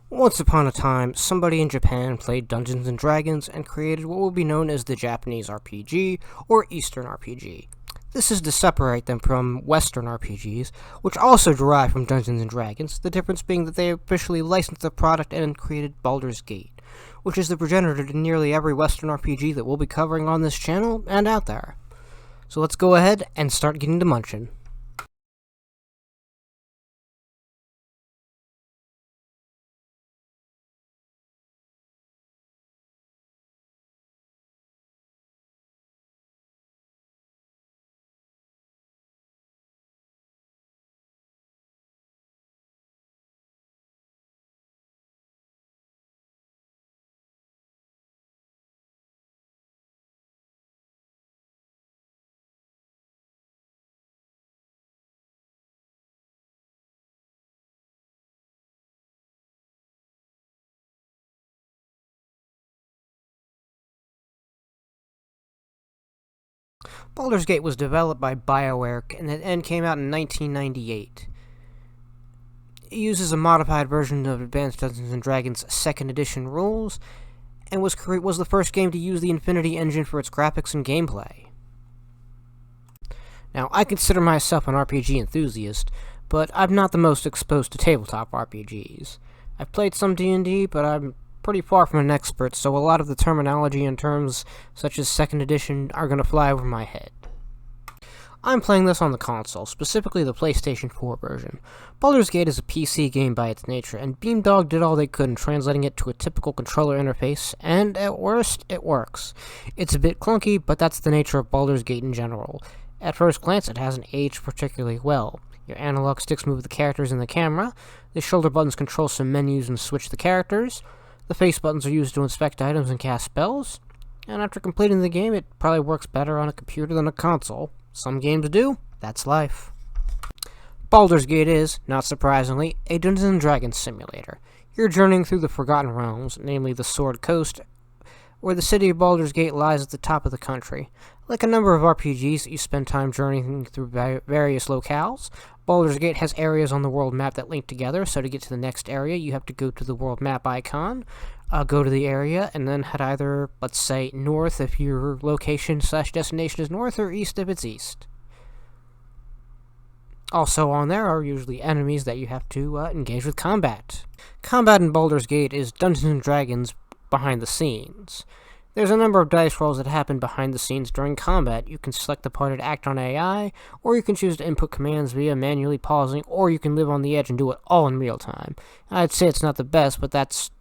Once upon a time, somebody in Japan played Dungeons & Dragons and created what will be known as the Japanese RPG, or Eastern RPG. This is to separate them from Western RPGs, which also derive from Dungeons & Dragons, the difference being that they officially licensed the product and created Baldur's Gate, which is the progenitor to nearly every Western RPG that we'll be covering on this channel and out there. So let's go ahead and start getting to munchin'. Baldur's Gate was developed by BioWare and came out in 1998. It uses a modified version of Advanced Dungeons & Dragons 2nd Edition rules, and was the first game to use the Infinity Engine for its graphics and gameplay. Now, I consider myself an RPG enthusiast, but I'm not the most exposed to tabletop RPGs. I've played some D&D, but I'm pretty far from an expert, so a lot of the terminology and terms such as 2nd Edition are going to fly over my head. I'm playing this on the console, specifically the PlayStation 4 version. Baldur's Gate is a PC game by its nature, and Beamdog did all they could in translating it to a typical controller interface, and at worst, it works. It's a bit clunky, but that's the nature of Baldur's Gate in general. At first glance, it hasn't aged particularly well. Your analog sticks move the characters in the camera, the shoulder buttons control some menus and switch the characters, the face buttons are used to inspect items and cast spells, and after completing the game, it probably works better on a computer than a console. Some games do. That's life. Baldur's Gate is, not surprisingly, a Dungeons & Dragons simulator. You're journeying through the Forgotten Realms, namely the Sword Coast, where the city of Baldur's Gate lies at the top of the country. Like a number of RPGs, you spend time journeying through various locales. Baldur's Gate has areas on the world map that link together, so to get to the next area, you have to go to the world map icon, go to the area, and then head either, let's say, north if your location/destination is north, or east if it's east. Also on there are usually enemies that you have to engage with combat. Combat in Baldur's Gate is Dungeons & Dragons behind the scenes. There's a number of dice rolls that happen behind the scenes during combat. You can select the party to act on AI, or you can choose to input commands via manually pausing, or you can live on the edge and do it all in real time. I'd say it's not the best, but that's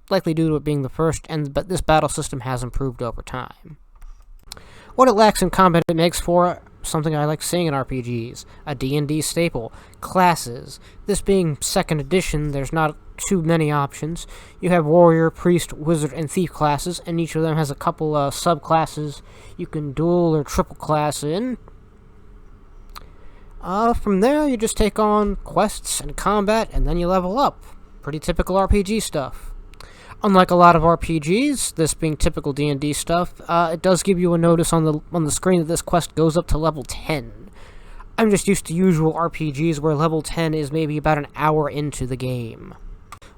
likely due to it being the first, but this battle system has improved over time. What it lacks in combat, it makes for something I like seeing in RPGs, a D&D staple, classes. This being 2nd edition, there's not too many options. You have warrior, priest, wizard, and thief classes, and each of them has a couple subclasses you can dual or triple class in. From there, you just take on quests and combat, and then you level up. Pretty typical RPG stuff. Unlike a lot of RPGs, this being typical D&D stuff, it does give you a notice on the screen that this quest goes up to level 10. I'm just used to usual RPGs where level 10 is maybe about an hour into the game.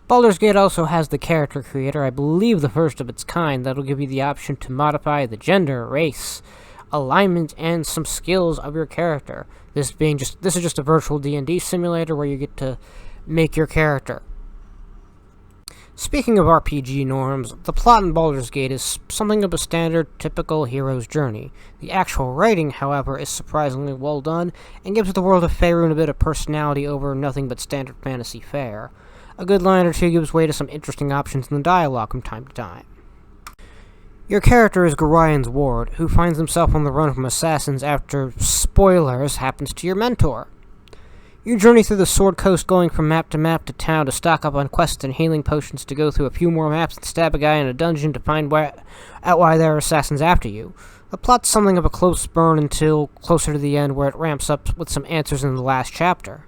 Baldur's Gate also has the character creator, I believe the first of its kind, that'll give you the option to modify the gender, race, alignment, and some skills of your character. This is just a virtual D&D simulator where you get to make your character. Speaking of RPG norms, the plot in Baldur's Gate is something of a standard, typical hero's journey. The actual writing, however, is surprisingly well done, and gives the world of Faerun a bit of personality over nothing but standard fantasy fare. A good line or two gives way to some interesting options in the dialogue from time to time. Your character is Gorian's ward, who finds himself on the run from assassins after, spoilers, happens to your mentor. You journey through the Sword Coast, going from map to town to stock up on quests and healing potions, to go through a few more maps and stab a guy in a dungeon to find out why there are assassins after you. The plot's something of a close burn until closer to the end, where it ramps up with some answers in the last chapter.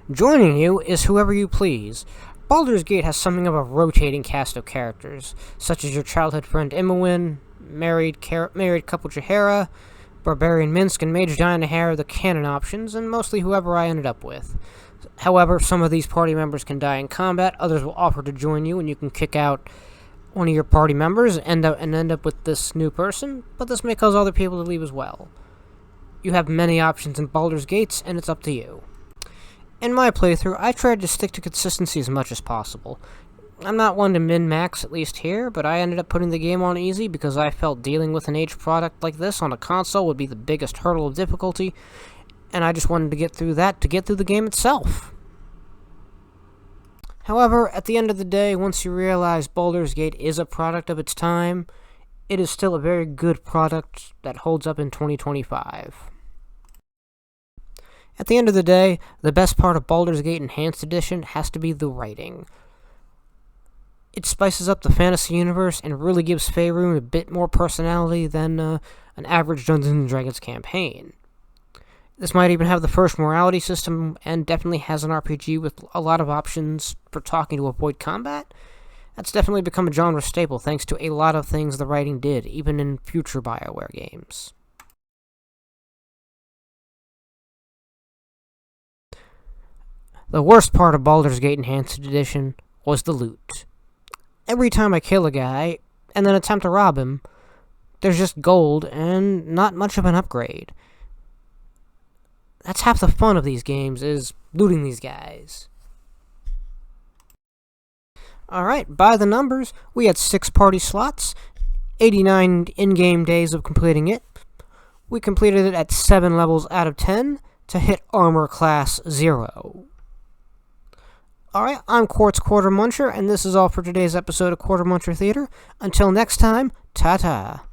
Joining you is whoever you please. Baldur's Gate has something of a rotating cast of characters, such as your childhood friend Imowin, married couple Jahara, Barbarian Minsk, and Mage Dynahair are the canon options, and mostly whoever I ended up with. However, some of these party members can die in combat, others will offer to join you, and you can kick out one of your party members and end up with this new person, but this may cause other people to leave as well. You have many options in Baldur's Gates, and it's up to you. In my playthrough, I tried to stick to consistency as much as possible. I'm not one to min-max, at least here, but I ended up putting the game on easy because I felt dealing with an aged product like this on a console would be the biggest hurdle of difficulty, and I just wanted to get through that to get through the game itself. However, at the end of the day, once you realize Baldur's Gate is a product of its time, it is still a very good product that holds up in 2025. At the end of the day, the best part of Baldur's Gate Enhanced Edition has to be the writing. It spices up the fantasy universe and really gives Faerun a bit more personality than an average Dungeons & Dragons campaign. This might even have the first morality system, and definitely has an RPG with a lot of options for talking to avoid combat. That's definitely become a genre staple thanks to a lot of things the writing did, even in future BioWare games. The worst part of Baldur's Gate Enhanced Edition was the loot. Every time I kill a guy, and then attempt to rob him, there's just gold and not much of an upgrade. That's half the fun of these games, is looting these guys. Alright, by the numbers, we had 6 party slots, 89 in-game days of completing it. We completed it at 7 levels out of 10 to hit Armor Class 0. Alright, I'm Quartermuncher, and this is all for today's episode of Quartermuncher Theater. Until next time, ta-ta.